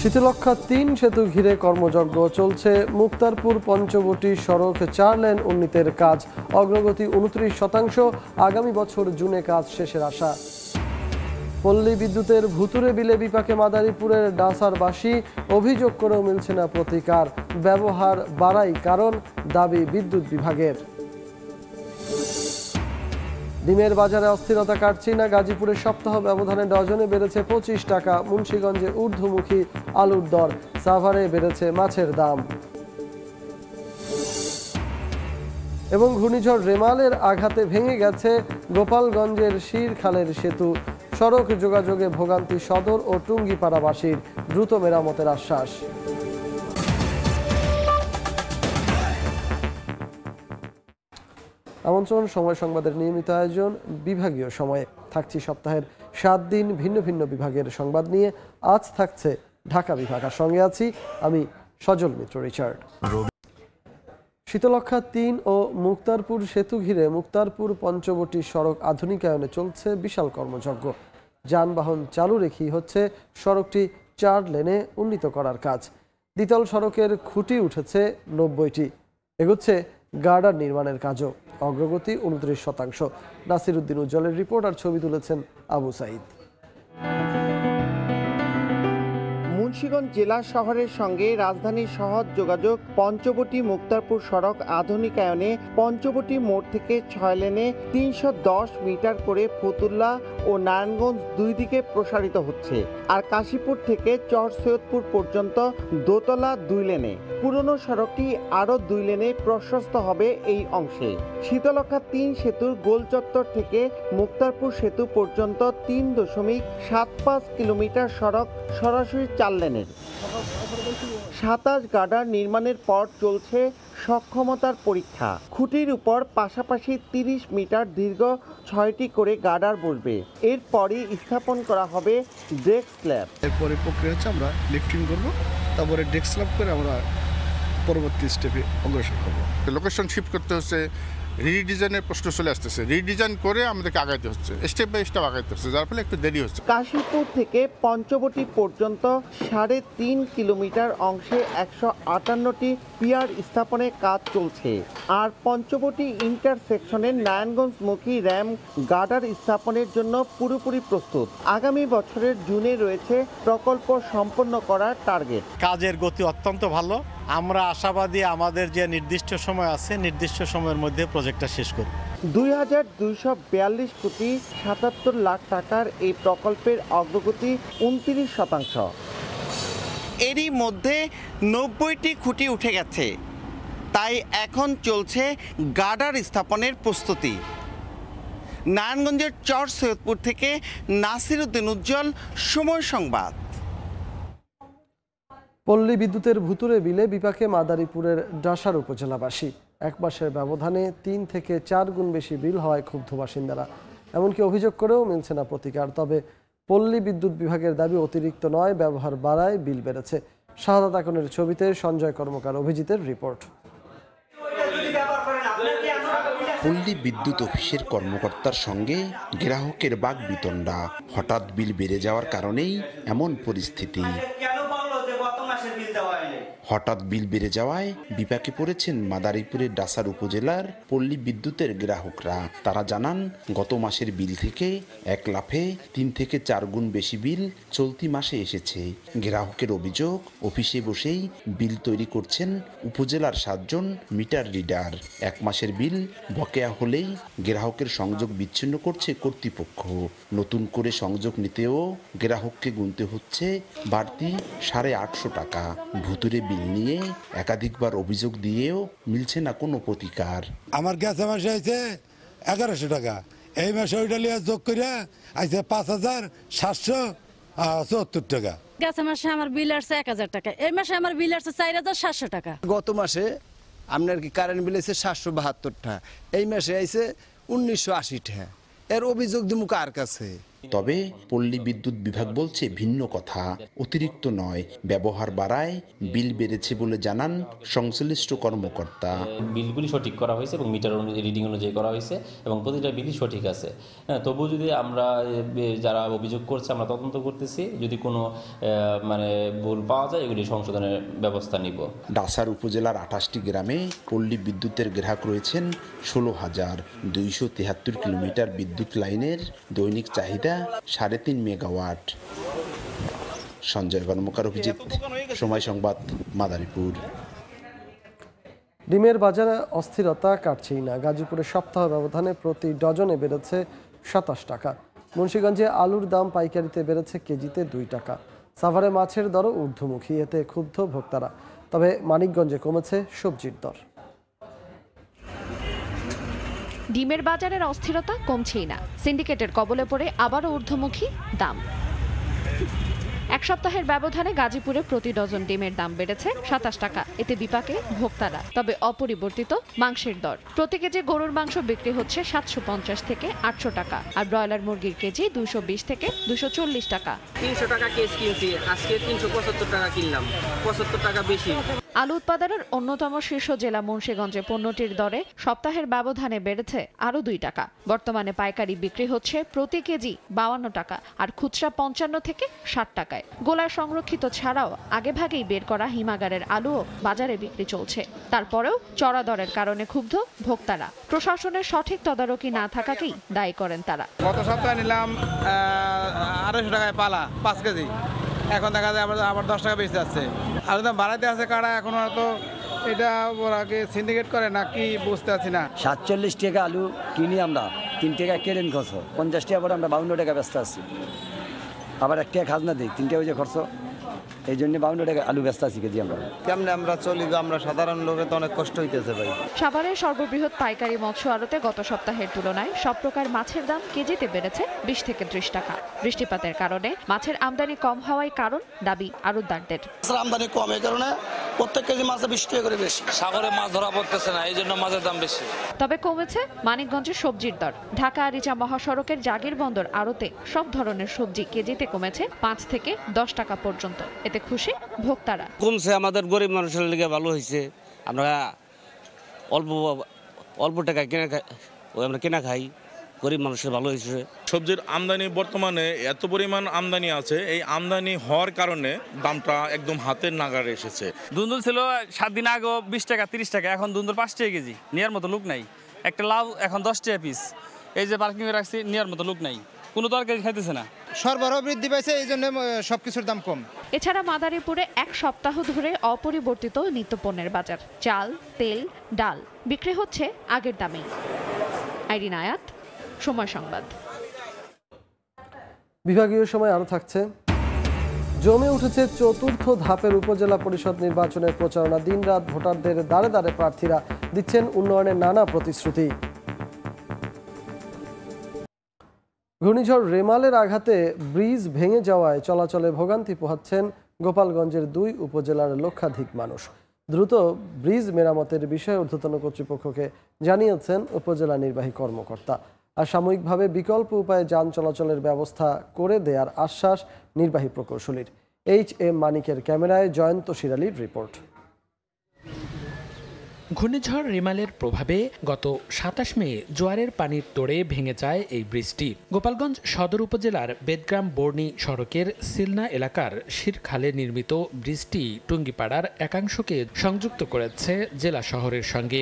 শীতলক্ষ্যা ৩ সেতু ঘিরে কর্মযজ্ঞ চলছে। মুক্তারপুর পঞ্চবটি সড়ক 4 লেন উন্নীতের কাজ, অগ্রগতি 29%। আগামী বছর জুনে কাজ শেষের আশা। পল্লী বিদ্যুতের ভুতুরে বিলে বিপাকে মাদারীপুরের ডাসারবাসী, অভিযোগ করেও মিলছে না প্রতিকার। ব্যবহার বাড়াই কারণ, দাবি বিদ্যুৎ বিভাগের। ডিমের বাজারে অস্থিরতা কাটছে না। গাজীপুরে সপ্তাহ ব্যবধানে ডজনে বেড়েছে 25 টাকা। মুন্সিগঞ্জে ঊর্ধ্বমুখী আলুর দর। সাভারে বেড়েছে মাছের দাম। এবং ঘূর্ণিঝড় রেমালের আঘাতে ভেঙে গেছে গোপালগঞ্জের শিরখালের সেতু। সড়ক যোগাযোগে ভোগান্তি সদর ও টুঙ্গিপাড়াবাসীর, দ্রুত মেরামতের আশ্বাস। আমন্ত্রণ সময় সংবাদের নিয়মিত আয়োজন বিভাগীয় সময়ে। থাকছি সপ্তাহের 7 দিন ভিন্ন ভিন্ন বিভাগের সংবাদ নিয়ে। আজ থাকছে ঢাকা বিভাগ, আর সঙ্গে আছি আমি সজল মিত্র রিচার্ড। শীতলক্ষ্যা 3 ও মুক্তারপুর সেতু ঘিরে মুক্তারপুর পঞ্চবটি সড়ক আধুনিকায়নে চলছে বিশাল কর্মযজ্ঞ। যানবাহন চালু রেখেই হচ্ছে সড়কটি 4 লেনে উন্নীত করার কাজ। দ্বিতল সড়কের খুঁটি উঠেছে 90টি। এগুচ্ছে গার্ডার নির্মাণের কাজও, অগ্রগতি 29%। নাসির উদ্দিন উজ্জ্বলের রিপোর্ট, আর ছবি তুলেছেন আবু সাইদ। মুন্সিগঞ্জ জেলা শহরের সঙ্গে রাজধানীর সহজ যোগাযোগ পঞ্চবটি মুক্তারপুর সড়ক আধুনিকায়নে পঞ্চবটি মোড় থেকে 6 লেনে 310 মিটার করে ফতুল্লা ও নারায়ণগঞ্জ দুই দিকে প্রসারিত হচ্ছে। আর কাশীপুর থেকে চর সৈয়দপুর পর্যন্ত দোতলা 2 লেনে। পুরনো সড়কটি আরও 2 লেনে প্রশস্ত হবে এই অংশে। শীতলক্ষ্যা 3 সেতুর গোল চত্বর থেকে মুক্তারপুর সেতু পর্যন্ত 3.75 কিলোমিটার সড়ক সরাসরি 4 লেনের। 27 গার্ডার নির্মাণের পর চলছে সক্ষমতার পরীক্ষা। খুঁটির উপর পাশাপাশি 30 মিটার দীর্ঘ 6টি করে গার্ডার বসবে। এরপরই স্থাপন করা হবে ডেস্ক স্ল্যাব। এরপরে প্রক্রিয়া হচ্ছে আমরা লিফটিং করব, তারপরে ডেস্ক স্ল্যাব করে আমরা পরবর্তী স্টেপে অগ্রসর হব। লোকেশন শিফট করতে হচ্ছে, রিডিজাইনের প্রশ্ন চলে আসতেছে, রিডিজাইন করে আমাদেরকে আগাইতে হচ্ছে, স্টেপ বাই স্টেপ আগাইতে হচ্ছে, যার ফলে একটু দেরি হচ্ছে। কাশীপুর থেকে পঞ্চবটি পর্যন্ত 3.5 কিলোমিটার অংশে 158টি পিয়ার স্থাপনের কাজ চলছে। আর পঞ্চবটি ইন্টারসেকশনের নারায়ণগঞ্জমুখী র্যাম গার্ডার স্থাপনের জন্য পুরোপুরি প্রস্তুত। আগামী বছরের জুনে রয়েছে প্রকল্প সম্পন্ন করার টার্গেট। কাজের গতি অত্যন্ত ভালো। আমরা আশাবাদী আমাদের যে নির্দিষ্ট সময় আছে, নির্দিষ্ট সময়ের মধ্যে প্রজেক্টটা শেষ করব। 2242 কোটি 77 লাখ টাকার এই প্রকল্পের অগ্রগতি 29%। এরই মধ্যে 90টি খুঁটি উঠে গেছে, তাই এখন চলছে গার্ডার স্থাপনের প্রস্তুতি। নারায়ণগঞ্জের চর সৈয়দপুর থেকে নাসির উদ্দিন উজ্জ্বল, সময় সংবাদ। পল্লী বিদ্যুতের ভুতুরে বিলে বিপাকে মাদারীপুরের ডাসার উপজেলাবাসী। 1 মাসের ব্যবধানে 3 থেকে 4 গুণ বেশি বিল হওয়ায় ক্ষুব্ধ বাসিন্দারা। এমনকি অভিযোগ করেও মিলছে না প্রতিকার। তবে পল্লী বিদ্যুৎ বিভাগের দাবি অতিরিক্ত নয়, ব্যবহার বাড়ায় বিল বেড়েছে। শাহাদাত আকনের ছবিতে সঞ্জয় কর্মকার, অভিজিতের রিপোর্ট। পল্লী বিদ্যুৎ অফিসের কর্মকর্তার সঙ্গে গ্রাহকের বাকবিতণ্ডা। হঠাৎ বিল বেড়ে যাওয়ার কারণেই এমন পরিস্থিতি। হঠাৎ বিল বেড়ে যাওয়ায় বিপাকে পড়েছেন মাদারীপুরের ডাসার উপজেলার পল্লী বিদ্যুতের গ্রাহকরা। তারা জানান, গত মাসের বিল থেকে 1 লাফে 3 থেকে 4 গুণ বেশি বিল চলতি মাসে এসেছে। গ্রাহকের অভিযোগ, অফিসে বসেই বিল তৈরি করছেন উপজেলার 7 জন মিটার রিডার। 1 মাসের বিল বকেয়া হলেই গ্রাহকের সংযোগ বিচ্ছিন্ন করছে কর্তৃপক্ষ। নতুন করে সংযোগ নিতেও গ্রাহককে গুনতে হচ্ছে বাড়তি 850 টাকা। ভুতুরে বিল নিয়ে একাধিকবার অভিযোগ দিয়েও মিলছে না কোনো প্রতিকার। আমার গ্যাস মাসে আছে 1100 টাকা, এই মাসে ওইটা লিয়ে যোগ করে আছে 5774 টাকা। গ্যাস মাসে আমার বিল আসছে 1000 টাকা, এই মাসে আমার বিল আসছে 4700 টাকা। গত মাসে আপনার কি কারেন্ট বিল আছে 772 টাকা, এই মাসে আইছে 1980 টাকা। এর অভিযোগ দিমু কার কাছে? তবে পল্লী বিদ্যুৎ বিভাগ বলছে ভিন্ন কথা, অতিরিক্ত নয়, ব্যবহার বাড়ায় বিল বেড়েছে বলে জানান সংশ্লিষ্ট কর্মকর্তা। বিলগুলি সঠিক করা হয়েছে এবং মিটার রিডিং অনুযায়ী করা হয়েছে এবং প্রতিটা বিলই সঠিক আছে। তবুও যদি আমরা যারা অভিযোগ করছে আমরা তদন্ত করতেছি, যদি কোনো ভুল পাওয়া যায় এগুলি সংশোধনের ব্যবস্থা নিব। ডাসার উপজেলার 28টি গ্রামে পল্লী বিদ্যুতের গ্রাহক রয়েছেন 16,273 কিলোমিটার বিদ্যুৎ লাইনের দৈনিক চাহিদা 3.5 মেগাওয়াট। সঞ্জয় কর্মকার, অভিজিৎ, সময় সংবাদ, মাদারীপুর। ডিমের বাজারে অস্থিরতা কাটছেই না। গাজীপুরে সপ্তাহ ব্যবধানে প্রতি ডজনে বেড়েছে 27 টাকা। মুন্সিগঞ্জে আলুর দাম পাইকারিতে বেড়েছে কেজিতে 2 টাকা। সাভারে মাছের দরও ঊর্ধ্বমুখী, এতে ক্ষুব্ধ ভোক্তারা। তবে মানিকগঞ্জে কমেছে সবজির দর। ডিমের বাজারের অস্থিরতা কমছেই না। সিন্ডিকেটের কবলে পড়ে আবারও ঊর্ধ্বমুখী দাম। এক সপ্তাহের ব্যবধানে গাজীপুরে প্রতি ডজন ডিমের দাম বেড়েছে 27 টাকা। এতে বিপাকে ভোক্তারা। তবে অপরিবর্তিত মাংসের দর। প্রতি কেজি গরুর মাংস বিক্রি হচ্ছে 750 থেকে 800 টাকা, আর ব্রয়লার মুরগির কেজি 220 থেকে 240 টাকা। 300 টাকা কেজি কিনছি, আজকে 375 টাকা কিনলাম, 75 টাকা বেশি। আলু উৎপাদনের অন্যতম শীর্ষ জেলা মুন্সিগঞ্জে পণ্যটির দরে সপ্তাহের ব্যবধানে বেড়েছে আরও 2 টাকা। বর্তমানে পাইকারি বিক্রি হচ্ছে প্রতি কেজি 52 টাকা, আর খুচরা 55 থেকে 60 টাকায়। গোলায় সংরক্ষিত ছাড়াও আগেভাগেই বের করা হিমাগারের আলুও বাজারে বিক্রি চলছে। তারপরেও চড়া দরের কারণে ক্ষুব্ধ ভোক্তারা। প্রশাসনের সঠিক তদারকি না থাকাকেই দায়ী করেন তারা। গত সপ্তাহে নিলাম 250 টাকায় পালা 5 কেজি, এখন দেখা যায় আবার 10 টাকা বেশি যাচ্ছে। আর দাম বাড়াইতে আছে কারা, এখন হয়তো এটা ওরা কি সিন্ডিকেট করে না কি বুঝতে পারছি না। 47 টাকা আলু কিনি আমরা, 3 টাকা কেরেন খরচ, 50 টাকা পরে আমরা 52 টাকা ব্যস্ত আছি। আবার 1 টাকা খাজনা দিই, 3 টাকা ওই যে খরচ, এই জন্য 52 টাকা আলু ব্যস্ত আছি কেজি। আমরা কেমনে আমরা চলি, আমরা সাধারণ লোকের তো অনেক কষ্ট হইতেছে ভাই। সাভারের সর্ববৃহৎ পাইকারি মৎস্য আড়তে গত সপ্তাহের তুলনায় সব প্রকার মাছের দাম কেজিতে বেড়েছে 20 থেকে 30 টাকা। বৃষ্টিপাতের কারণে মাছের আমদানি কম হওয়ায় কারণ দাবি আড়তদারদের। আমদানি কম, এই কারণে প্রত্যেক কেজি মাছে 20 টাকা করে বেশি। সাগরে মাছ ধরা পড়তেছে না, এই জন্য মাছের দাম বেশি। তবে কমেছে মানিকগঞ্জের সবজির দর। ঢাকা আরিচা মহাসড়কের জাগির বন্দর আড়তে সব ধরনের সবজি কেজিতে কমেছে 5 থেকে 10 টাকা পর্যন্ত। এতে খুশি ভোক্তারা। কমছে, আমাদের গরিব মানুষের লিগে ভালো হয়েছে। আমরা অল্প টাকা আমরা কেনা খাই, গরিব মানুষের ভালো হয়েছে। সবজির আমদানি বর্তমানে এত পরিমাণ আমদানি আছে, এই আমদানি হওয়ার কারণে দামটা একদম হাতের নাগারে এসেছে। দুন্দুল ছিল 7 দিন আগে 20 টাকা 30 টাকা, এখন দুন্দুল 5 টাকা কেজি। নেওয়ার মতো লোক নাই। একটা লাউ এখন 10 টাকা পিস। এই যে পার্কিংয়ে রাখছি, নেওয়ার মতো লোক নাই, কোনো তরকারি খাইতেছে না। সরবরাহ বৃদ্ধি পাইছে, এই জন্য সবকিছুর দাম কম। এছাড়া মাদারীপুরে এক সপ্তাহ ধরে অপরিবর্তিত নিত্যপণ্যের বাজার। চাল, তেল, ডাল বিক্রি হচ্ছে আগের দামেই। আইরিন আয়াত, সময় সংবাদ। বিভাগীয় সময় আরও থাকছে। জমে উঠেছে চতুর্থ ধাপের উপজেলা পরিষদ নির্বাচনের প্রচারণা। দিনরাত ভোটারদের দ্বারে দ্বারে প্রার্থীরা দিচ্ছেন উন্নয়নের নানা প্রতিশ্রুতি। ঘূর্ণিঝড় রেমালের আঘাতে ব্রিজ ভেঙে যাওয়ায় চলাচলে ভোগান্তি পোহাচ্ছেন গোপালগঞ্জের 2 উপজেলার লক্ষাধিক মানুষ। দ্রুত ব্রিজ মেরামতের বিষয়ে ঊর্ধ্বতন কর্তৃপক্ষকে জানিয়েছেন উপজেলা নির্বাহী কর্মকর্তা। আর সাময়িকভাবে বিকল্প উপায়ে যান চলাচলের ব্যবস্থা করে দেওয়ার আশ্বাস নির্বাহী প্রকৌশলীর। HM মানিকের ক্যামেরায় জয়ন্ত শিরালির রিপোর্ট। ঘূর্ণিঝড় রেমালের প্রভাবে গত 27 মে জোয়ারের পানির তোড়ে ভেঙে যায় এই ব্রিজটি। গোপালগঞ্জ সদর উপজেলার বেদগ্রাম বর্ণী সড়কের সিলনা এলাকার শিরখালে নির্মিত ব্রিজটি টুঙ্গিপাড়ার একাংশকে সংযুক্ত করেছে জেলা শহরের সঙ্গে।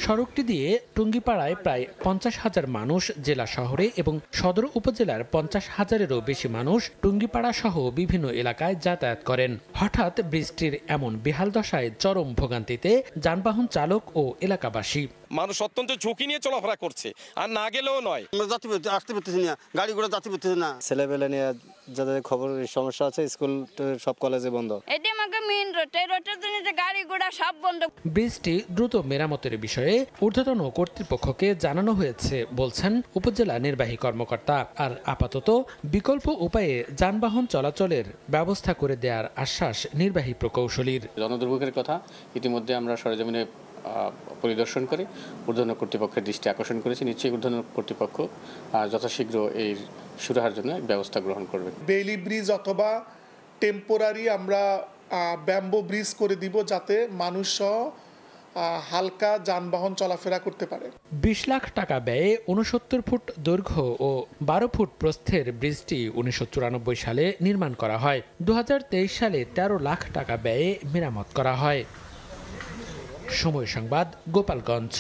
সড়কটি দিয়ে টুঙ্গিপাড়ায় প্রায় 50,000 মানুষ জেলা শহরে এবং সদর উপজেলার 50,000-এরও বেশি মানুষ টুঙ্গিপাড়া সহ বিভিন্ন এলাকায় যাতায়াত করেন। হঠাৎ বৃষ্টির এমন বেহাল দশায় চরম ভোগান্তিতে যানবাহন চালক ও এলাকাবাসী। মানুষ অত্যন্ত ঝুঁকি নিয়ে চলাফেরা করছে, আর না গেলেও নয়। আসতে পারতেছি না, গাড়ি ঘোড়া যাতে পারতেছি না। ছেলেবেলে নিয়ে যাদের খবরের সমস্যা আছে, স্কুল সব কলেজে বন্ধ। এটা আমাকে মেইন রোড, এই রোডের জন্য যে গাড়ি ঘোড়া সব বন্ধ। ব্রিজটি দ্রুত মেরামতের বিষয়ে ঊর্ধ্বতন কর্তৃপক্ষকে জানানো হয়েছে বলছেন উপজেলা নির্বাহী কর্মকর্তা। আর আপাতত বিকল্প উপায়ে যানবাহন চলাচলের ব্যবস্থা করে দেওয়ার আশ্বাস নির্বাহী প্রকৌশলীর। জনদুর্ভোগের কথা ইতিমধ্যে আমরা সরেজমিনে পরিদর্শন করে ঊর্ধ্বতন কর্তৃপক্ষের দৃষ্টি আকর্ষণ করেছি। নিশ্চয়ই ঊর্ধ্বতন কর্তৃপক্ষ যথাশীঘ্র এই সুরাহার জন্য ব্যবস্থা গ্রহণ করবে। বেইলি ব্রিজ অথবা টেম্পোরারি আমরা ব্যাম্বো ব্রিজ করে দিব, যাতে মানুষ সহ হালকা যানবাহন চলাফেরা করতে পারে। 20 লাখ টাকা ব্যয়ে 69 ফুট দৈর্ঘ্য ও 12 ফুট প্রস্থের ব্রিজটি 1994 সালে নির্মাণ করা হয়। 2023 সালে 13 লাখ টাকা ব্যয়ে মেরামত করা হয়। সময় সংবাদ, গোপালগঞ্জ।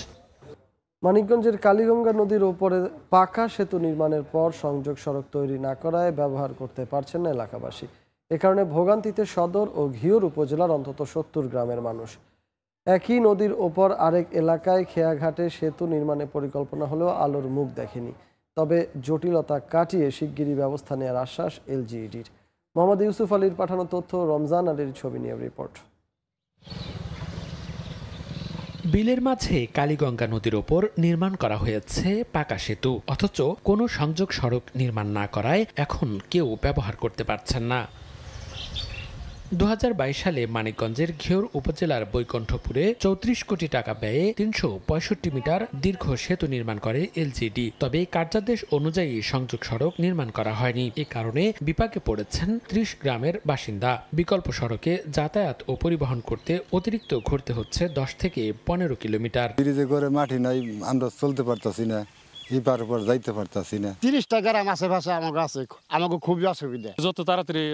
মানিকগঞ্জের কালীগঙ্গা নদীর ওপরে পাকা সেতু নির্মাণের পর সংযোগ সড়ক তৈরি না করায় ব্যবহার করতে পারছেন না এলাকাবাসী। এ কারণে ভোগান্তিতে সদর ও ঘিওর উপজেলার অন্তত 70 গ্রামের মানুষ। একই নদীর ওপর আরেক এলাকায় খেয়াঘাটে সেতু নির্মাণের পরিকল্পনা হলেও আলোর মুখ দেখেনি। তবে জটিলতা কাটিয়ে শিগগিরই ব্যবস্থা নেওয়ার আশ্বাস এলজিইডির। মোহাম্মদ ইউসুফ আলীর পাঠানো তথ্য, রমজান আলীর ছবি নিয়ে রিপোর্ট। বিলের মাঝে কালীগঙ্গা নদীর ওপর নির্মাণ করা হয়েছে পাকা সেতু, অথচ কোনো সংযোগ সড়ক নির্মাণ না করায় এখন কেউ ব্যবহার করতে পারছেন না। 2022 সালে মানিকগঞ্জের ঘিওর উপজেলার বৈকুণ্ঠপুরে 34 কোটি টাকা ব্যয়ে 365 মিটার দীর্ঘ সেতু নির্মাণ করে এলজিডি। তবে কার্যাদেশ অনুযায়ী সংযোগ সড়ক নির্মাণ করা হয়নি। এ কারণে বিপাকে পড়েছেন 30 গ্রামের বাসিন্দা। বিকল্প সড়কে যাতায়াত ও পরিবহন করতে অতিরিক্ত ঘুরতে হচ্ছে 10 থেকে 15 কিলোমিটার। ব্রিজে করে মাটি নাই, আমরা চলতে পারতাছি না, এপার উপর যাইতে পারতাছি না। 30টা গ্রাম আশেপাশে আমাকে আছে, আমাকে খুবই অসুবিধা। যত তাড়াতাড়ি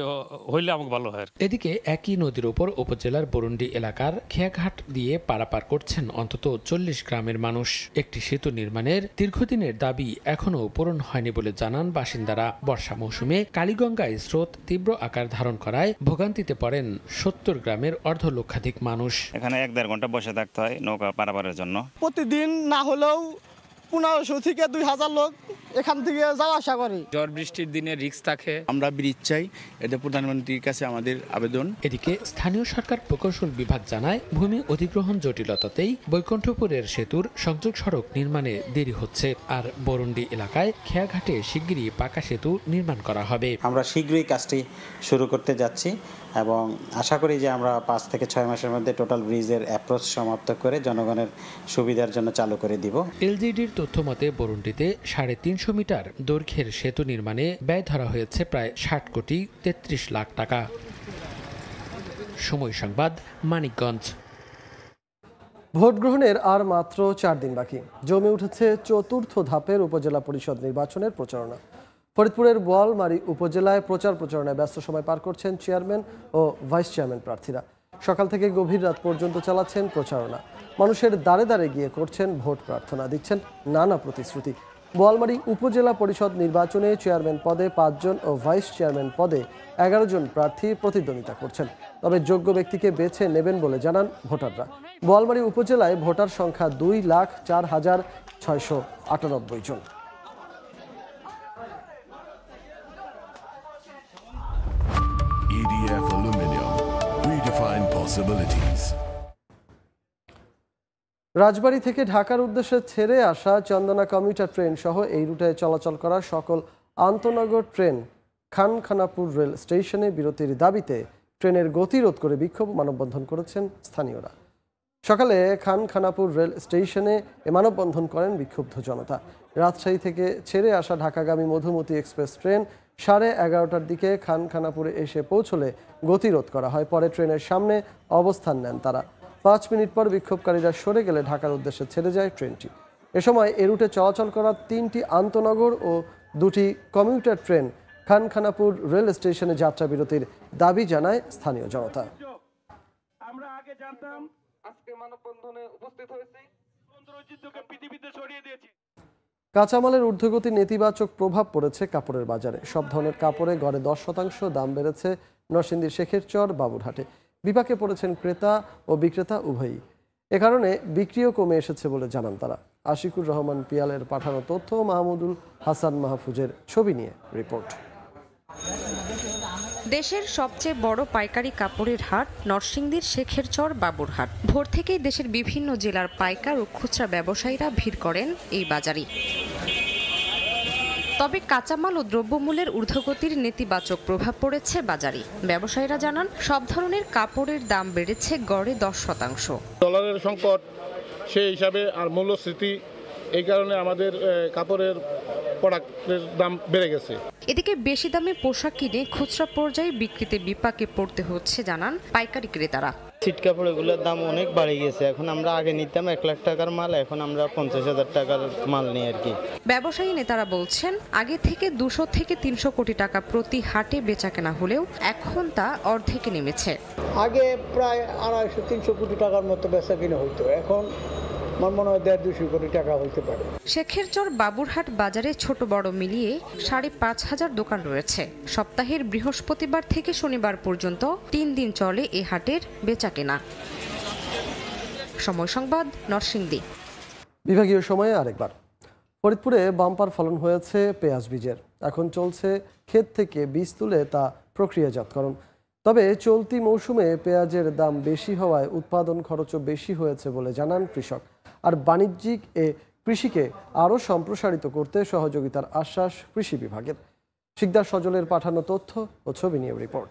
হইলে আমাকে ভালো হয়। এদিকে একই নদীর উপর উপজেলার বরুন্ডি এলাকার খেয়াঘাট দিয়ে পারাপার করছেন অন্তত 40 গ্রামের মানুষ। একটি সেতু নির্মাণের দীর্ঘদিনের দাবি এখনো পূরণ হয়নি বলে জানান বাসিন্দারা। বর্ষা মৌসুমে কালীগঙ্গায় স্রোত তীব্র আকার ধারণ করায় ভোগান্তিতে পড়েন 70 গ্রামের অর্ধলক্ষাধিক মানুষ। এখানে 1-1.5 ঘন্টা বসে থাকতে হয় নৌকা পারাপারের জন্য। প্রতিদিন না হলেও 1500 থেকে 2000 লোক এখান থেকে যাওয়া আসা করে। ঝড় বৃষ্টির দিনে রিস্ক থাকে। আমরা ব্রিজ চাই, এটা প্রধানমন্ত্রীর কাছে আমাদের আবেদন। এদিকে স্থানীয় সরকার প্রকৌশল বিভাগ জানায়, ভূমি অধিগ্রহণ জটিলতাতেই বৈকুণ্ঠপুরের সেতুর সংযোগ সড়ক নির্মাণে দেরি হচ্ছে। আর বরুন্ডি এলাকায় খেয়াঘাটে শিগগিরই পাকা সেতু নির্মাণ করা হবে। আমরা শীঘ্রই কাজটি শুরু করতে যাচ্ছি এবং আশা করি যে আমরা 5 থেকে 6 মাসের মধ্যে টোটাল ব্রিজের অ্যাপ্রোচ সমাপ্ত করে জনগণের সুবিধার জন্য চালু করে দিব। এলজিডির তথ্য মতে বরুন্ডিতে 350 মিটার দৈর্ঘ্যের সেতু নির্মাণে ব্যয় ধরা হয়েছে প্রায় 60 কোটি 33 লাখ টাকা। সময় সংবাদ, মানিকগঞ্জ। ভোট গ্রহণের আর মাত্র 4 দিন বাকি। জমে উঠেছে চতুর্থ ধাপের উপজেলা পরিষদ নির্বাচনের প্রচারণা। ফরিদপুরের বোয়ালমারী উপজেলায় প্রচারণায় ব্যস্ত সময় পার করছেন চেয়ারম্যান ও ভাইস চেয়ারম্যান প্রার্থীরা। সকাল থেকে গভীর রাত পর্যন্ত চালাচ্ছেন প্রচারণা। মানুষের দাঁড়ে দাঁড়ে গিয়ে করছেন ভোট প্রার্থনা, দিচ্ছেন নানা প্রতিশ্রুতি। বোয়ালমারী উপজেলা পরিষদ নির্বাচনে চেয়ারম্যান পদে 5 জন ও ভাইস চেয়ারম্যান পদে 11 জন প্রার্থী প্রতিদ্বন্দ্বিতা করছেন। তবে যোগ্য ব্যক্তিকে বেছে নেবেন বলে জানান ভোটাররা। বোয়ালমারী উপজেলায় ভোটার সংখ্যা 2,04,698 জন। EDF Aluminium, redefine possibilities. রাজবাড়ী থেকে ঢাকার উদ্দেশ্যে ছেড়ে আসা চন্দনা কমিউটার ট্রেন সহ এই রুটে চলাচল করা সকল আন্তনগর ট্রেন খানখানাপুর রেল স্টেশনে বিরতির দাবিতে ট্রেনের গতিরোধ করে বিক্ষোভ মানববন্ধন করেছেন স্থানীয়রা। সকালে খানখানাপুর রেল স্টেশনে মানববন্ধন করেন বিক্ষুব্ধ জনতা। রাজশাহী থেকে ছেড়ে আসা ঢাকাগামী মধুমতি এক্সপ্রেস ট্রেন 11:30টার দিকে খানখানাপুরে এসে পৌঁছলে গতিরোধ করা হয়। পরে ট্রেনের সামনে অবস্থান নেন তারা। 5 মিনিট পর বিক্ষোভকারীরা সরে গেলে ঢাকার উদ্দেশ্যে ছেড়ে যায় ট্রেনটি। এ সময় এ রুটে চলাচল করা 3টি আন্তনগর ও 2টি কমিউটার ট্রেন খানখানাপুর রেল স্টেশনে যাত্রা বিরতির দাবি জানায় স্থানীয় জনতা। আমরা আগে জানতাম, আজকে মানববন্ধনে উপস্থিত হয়েছি, সুন্দর ঐতিহ্যকে পৃথিবীতে ছড়িয়ে দিয়েছি। কাঁচামালের ঊর্ধ্বগতির নেতিবাচক প্রভাব পড়েছে কাপড়ের বাজারে। সব ধরনের কাপড়ে গড়ে 10% দাম বেড়েছে নরসিংদীর শেখেরচর, বাবুরহাটে। বিপাকে পড়েছেন ক্রেতা ও বিক্রেতা উভয়ই। এ কারণে বিক্রিও কমে এসেছে বলে জানান তারা। আশিকুর রহমান পিয়ালের পাঠানো তথ্য, মাহমুদুল হাসান মাহফুজের ছবি নিয়ে রিপোর্ট। দেশের সবচেয়ে বড় পাইকারি কাপড়ের হাট নরসিংদীর শেখেরচর, বাবুরহাট। ভোর থেকেই দেশের বিভিন্ন জেলার পাইকার ও খুচরা ব্যবসায়ীরা ভিড় করেন এই বাজারে। তবে কাঁচামাল ও দ্রব্যমূল্যের ঊর্ধ্বগতির নেতিবাচক প্রভাব পড়েছে বাজারে। ব্যবসায়ীরা জানান, সব ধরনের কাপড়ের দাম বেড়েছে গড়ে 10%। ডলারের সংকট, সেই হিসাবে আর মূল্যস্ফীতি এই কারণে আমাদের কাপড়ের প্রোডাক্টের দাম বেড়ে গেছে। এদিকে বেশি দামে পোশাক কিনে খুচরা পর্যায়ে বিক্রিতে বিপাকে পড়তে হচ্ছে জানান পাইকারি ক্রেতারা। ছিট কাপড় এগুলোর দাম অনেক বাড়ে গেছে। এখন আমরা আগে নিতাম 1 লাখ টাকার মাল, এখন আমরা 50,000 টাকার মাল নিই আর কি। ব্যবসায়ী নেতারা বলছেন আগে থেকে 200 থেকে 300 কোটি টাকা প্রতি হাটে বেচাকেনা হলেও এখন তা অর্ধেকে নেমেছে। আগে প্রায় 250-300 কোটি টাকার মতো বেচাকেনা হইতো, এখন আমার মনে হয় 150-200 কোটি টাকা হইতে পারে। শেখেরচর বাবুরহাট বাজারে ছোট বড় মিলিয়ে 5,500 দোকান রয়েছে। সপ্তাহের বৃহস্পতিবার থেকে শনিবার পর্যন্ত 3 দিন চলে এ হাটের বেচাকেনা। সময় সংবাদ, নরসিংদী। বিভাগীয় সময়ে আরেকবার ফরিদপুরে বাম্পার ফলন হয়েছে পেঁয়াজ বীজের। এখন চলছে ক্ষেত থেকে বীজ তুলে তা প্রক্রিয়াজাতকরণ। তবে চলতি মৌসুমে পেঁয়াজের দাম বেশি হওয়ায় উৎপাদন খরচও বেশি হয়েছে বলে জানান কৃষক। আর বাণিজ্যিক কৃষিকে আরও সম্প্রসারিত করতে সহযোগিতার আশ্বাস কৃষি বিভাগের। শিকদার সজলের পাঠানো তথ্য ও ছবি নিয়ে রিপোর্ট।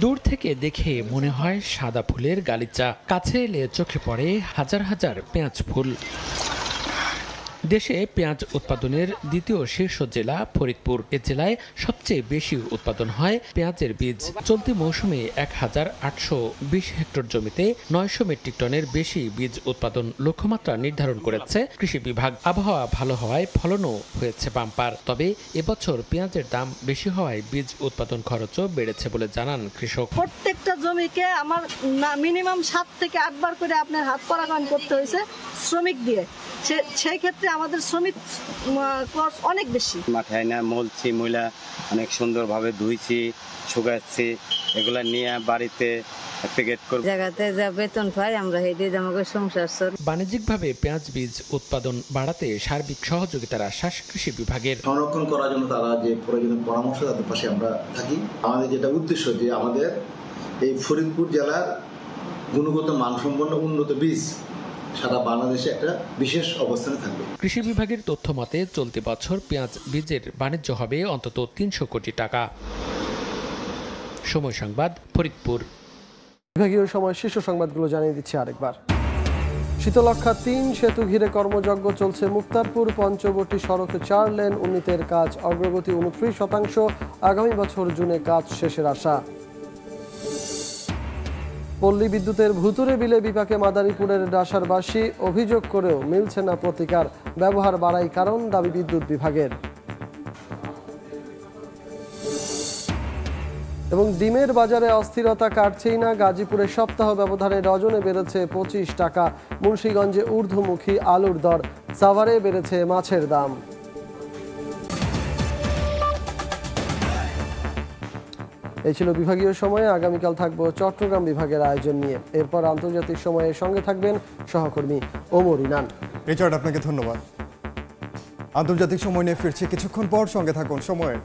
দূর থেকে দেখে মনে হয় সাদা ফুলের গালিচা, কাছে এলে চোখে পড়ে হাজার হাজার পেঁয়াজ ফুল। দেশে পেঁয়াজ উৎপাদনের দ্বিতীয় শীর্ষ জেলা ফরিদপুর। এ জেলায় সবচেয়ে বেশি উৎপাদন হয় পেঁয়াজের বীজ। চলতি মৌসুমে 1820 হেক্টর জমিতে 900 মেট্রিক টনের বেশি বীজ উৎপাদন লক্ষ্যমাত্রা নির্ধারণ করেছে কৃষি বিভাগ। আবহাওয়া ভালো হওয়ায় ফলনও হয়েছে বাম্পার। তবে এবছর পেঁয়াজের দাম বেশি হওয়ায় বীজ উৎপাদন খরচও বেড়েছে বলে জানান কৃষক। প্রত্যেকটা জমিকে আমার মিনিমাম 7 থেকে 8 বার করে আপনার হাত পরাগায়ন করতে হয়েছে শ্রমিক দিয়ে। সেই ক্ষেত্রে আমাদের শ্রমিক খরচ অনেক বেশি। মাথায় না মলছি, ময়লা অনেক সুন্দরভাবে ধুইছি, শুকাচ্ছি, এগুলা নিয়ে বাড়িতে প্যাকেট করে জায়গাতে যা বেতন পাই আমরা হেঁটে আমাকে সংসার চলে। বাণিজ্যিকভাবে পেঁয়াজ বীজ উৎপাদন বাড়াতে সার্বিক সহযোগিতার আশ্বাস কৃষি বিভাগের। সংরক্ষণ করার জন্য তারা যে প্রয়োজনীয় পরামর্শ তাদের পাশে আমরা থাকি। আমাদের যেটা উদ্দেশ্য যে আমাদের এই ফরিদপুর জেলার গুণগত মানসম্পন্ন উন্নত বীজ সারা বাংলাদেশে একটা বিশেষ অবস্থানে থাকবে। কৃষি বিভাগের তথ্য মতে চলতি বছর পেঁয়াজ বীজের বাণিজ্য হবে অন্তত 300 কোটি টাকা। সময় সংবাদ, ফরিদপুর। বিভাগীয় সময় শীর্ষ সংবাদগুলো জানিয়ে দিচ্ছি আরেকবার। শীতলক্ষা 3 সেতু ঘিরে কর্মযজ্ঞ চলছে। মুক্তারপুর পঞ্চবটি সড়কে 4 লেন উন্নীতের কাজ অগ্রগতি 29%। আগামী বছর জুনে কাজ শেষের আশা। পল্লী বিদ্যুতের ভুতুরে বিলে বিপাকে মাদারীপুরের ডাসারবাসী, অভিযোগ করেও মিলছে না প্রতিকার। ব্যবহার বাড়াই কারণ, দাবি বিদ্যুৎ বিভাগের। এবং ডিমের বাজারে অস্থিরতা কাটছেই না। গাজীপুরে সপ্তাহ ব্যবধানে ডজনে বেড়েছে 25 টাকা। মুন্সিগঞ্জে ঊর্ধ্বমুখী আলুর দর। সাভারে বেড়েছে মাছের দাম। এই ছিল বিভাগীয় সময়ে। আগামীকাল থাকবো চট্টগ্রাম বিভাগের আয়োজন নিয়ে। এরপর আন্তর্জাতিক সময়ের সঙ্গে থাকবেন সহকর্মী ওমর ইনান। রিচার্ড, আপনাকে ধন্যবাদ। আন্তর্জাতিক সময় নিয়ে ফিরছি কিছুক্ষণ পর, সঙ্গে থাকুন সময়ের।